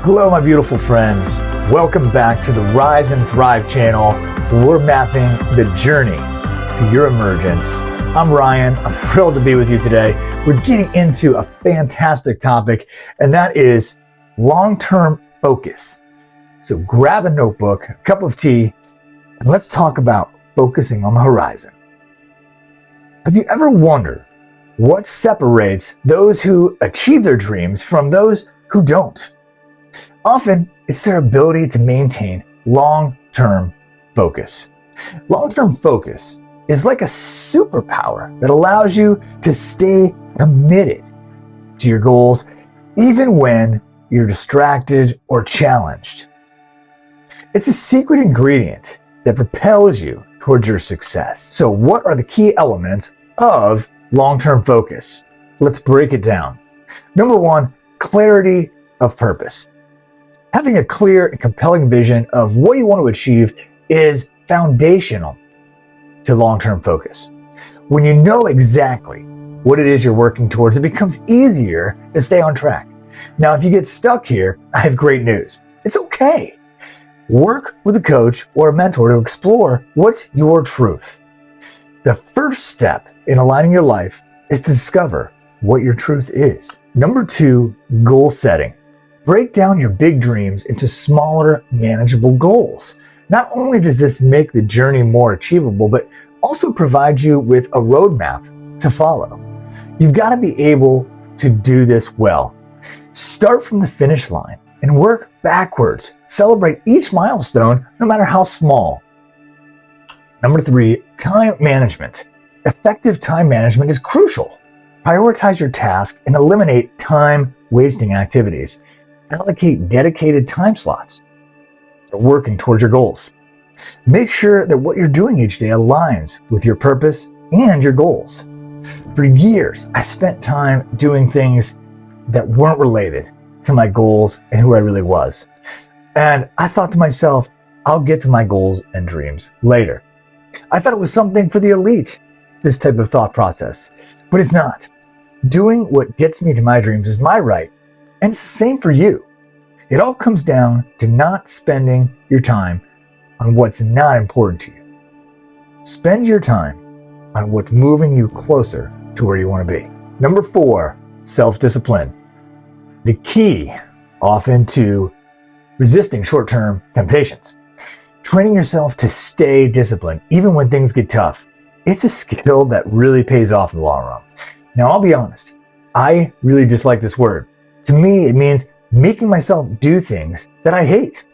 Hello, my beautiful friends. Welcome back to the Rise and Thrive channel, where we're mapping the journey to your emergence. I'm Ryan. I'm thrilled to be with you today. We're getting into a fantastic topic, and that is long-term focus. So grab a notebook, a cup of tea, and let's talk about focusing on the horizon. Have you ever wondered what separates those who achieve their dreams from those who don't? Often, it's their ability to maintain long-term focus. Long-term focus is like a superpower that allows you to stay committed to your goals even when you're distracted or challenged. It's a secret ingredient that propels you towards your success. So what are the key elements of long-term focus? Let's break it down. Number one, clarity of purpose. Having a clear and compelling vision of what you want to achieve is foundational to long-term focus. When you know exactly what it is you're working towards, it becomes easier to stay on track. Now, if you get stuck here, I have great news. It's okay. Work with a coach or a mentor to explore what's your truth. The first step in aligning your life is to discover what your truth is. Number two, goal setting. Break down your big dreams into smaller, manageable goals. Not only does this make the journey more achievable, but also provide you with a roadmap to follow. You've got to be able to do this well. Start from the finish line and work backwards. Celebrate each milestone, no matter how small. Number three, time management. Effective time management is crucial. Prioritize your task and eliminate time-wasting activities. Allocate dedicated time slots for working towards your goals. Make sure that what you're doing each day aligns with your purpose and your goals. For years, I spent time doing things that weren't related to my goals and who I really was. And I thought to myself, I'll get to my goals and dreams later. I thought it was something for the elite, this type of thought process, but it's not. Doing what gets me to my dreams is my right. And it's the same for you. It all comes down to not spending your time on what's not important to you. Spend your time on what's moving you closer to where you want to be. Number four, self-discipline. The key often to resisting short-term temptations. Training yourself to stay disciplined even when things get tough. It's a skill that really pays off in the long run. Now, I'll be honest. I really dislike this word. To me, it means making myself do things that I hate.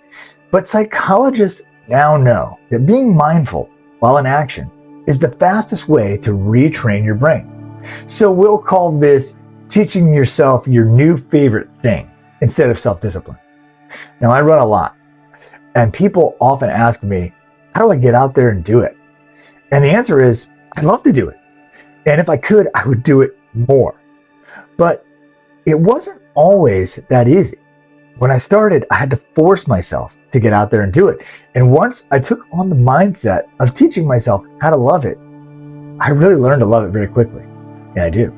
But psychologists now know that being mindful while in action is the fastest way to retrain your brain. So we'll call this teaching yourself your new favorite thing instead of self-discipline. Now, I run a lot, and people often ask me, how do I get out there and do it? And the answer is, I'd love to do it. And if I could, I would do it more. But it wasn't always that easy. When I started, I had to force myself to get out there and do it. And once I took on the mindset of teaching myself how to love it, I really learned to love it very quickly. And I do.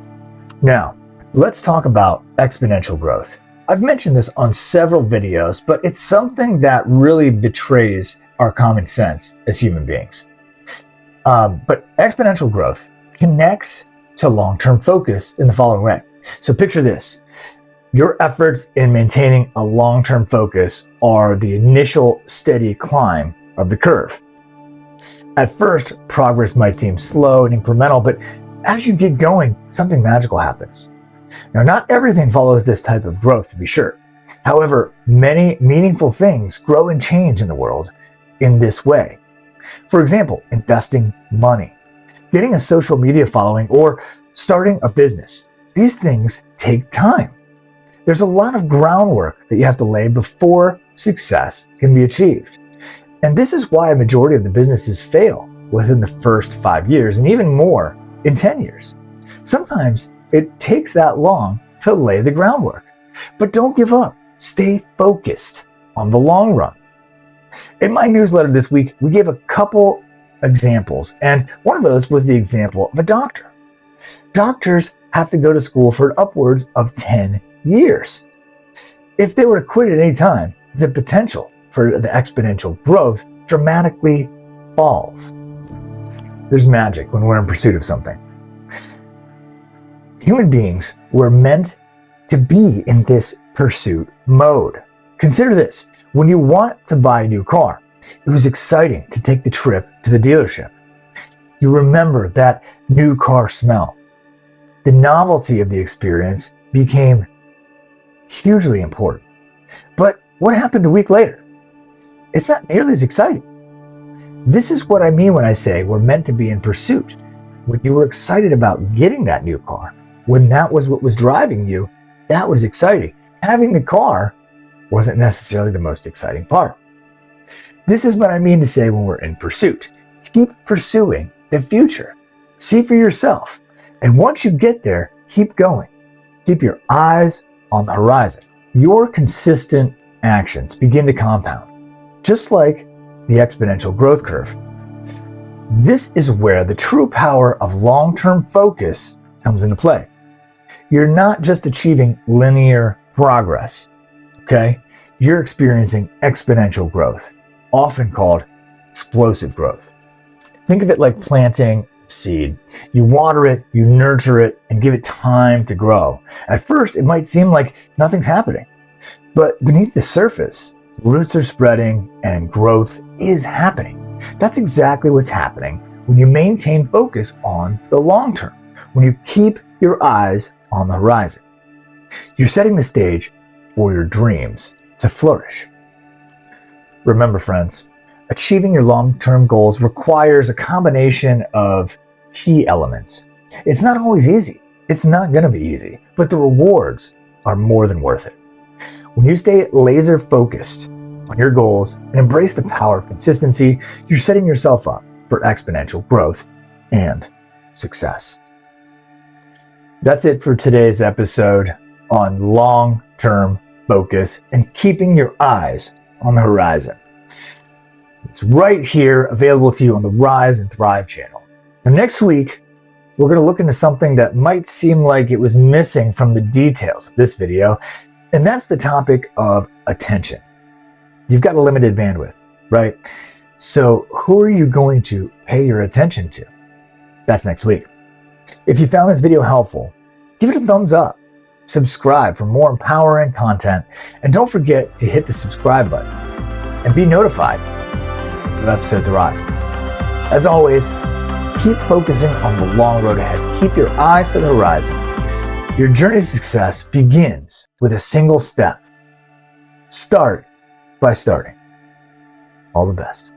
Now, let's talk about exponential growth. I've mentioned this on several videos, but it's something that really betrays our common sense as human beings. But exponential growth connects to long-term focus in the following way. So picture this. Your efforts in maintaining a long-term focus are the initial steady climb of the curve. At first, progress might seem slow and incremental, but as you get going, something magical happens. Now, not everything follows this type of growth, to be sure. However, many meaningful things grow and change in the world in this way. For example, investing money, getting a social media following, or starting a business. These things take time. There's a lot of groundwork that you have to lay before success can be achieved. And this is why a majority of the businesses fail within the first 5 years and even more in 10 years. Sometimes it takes that long to lay the groundwork. But don't give up. Stay focused on the long run. In my newsletter this week, we gave a couple examples, and one of those was the example of a doctor. Doctors have to go to school for upwards of 10 years. If they were to quit at any time, the potential for the exponential growth dramatically falls. There's magic when we're in pursuit of something. Human beings were meant to be in this pursuit mode. Consider this. When you want to buy a new car, it was exciting to take the trip to the dealership. You remember that new car smell. The novelty of the experience became hugely important. But what happened a week later? It's not nearly as exciting. This is what I mean when I say we're meant to be in pursuit. When you were excited about getting that new car, when that was what was driving you, that was exciting. Having the car wasn't necessarily the most exciting part. This is what I mean to say when we're in pursuit. Keep pursuing the future. See for yourself. And once you get there, keep going. Keep your eyes on the horizon. Your consistent actions begin to compound, just like the exponential growth curve. This is where the true power of long-term focus comes into play. You're not just achieving linear progress, okay? You're experiencing exponential growth, often called explosive growth. Think of it like planting a seed. You water it, you nurture it, and give it time to grow. At first, it might seem like nothing's happening, but beneath the surface, roots are spreading and growth is happening. That's exactly what's happening when you maintain focus on the long term, when you keep your eyes on the horizon. You're setting the stage for your dreams to flourish. Remember, friends, achieving your long-term goals requires a combination of key elements. It's not always easy. It's not going to be easy, but the rewards are more than worth it. When you stay laser focused on your goals and embrace the power of consistency, you're setting yourself up for exponential growth and success. That's it for today's episode on long-term focus and keeping your eyes on the horizon. It's right here, available to you on the Rise and Thrive channel. Now, next week, we're going to look into something that might seem like it was missing from the details of this video, and that's the topic of attention. You've got a limited bandwidth, right? So who are you going to pay your attention to? That's next week. If you found this video helpful, give it a thumbs up, subscribe for more empowering content, and don't forget to hit the subscribe button and be notified when episodes arrive. As always, keep focusing on the long road ahead. Keep your eyes to the horizon. Your journey to success begins with a single step. Start by starting. All the best.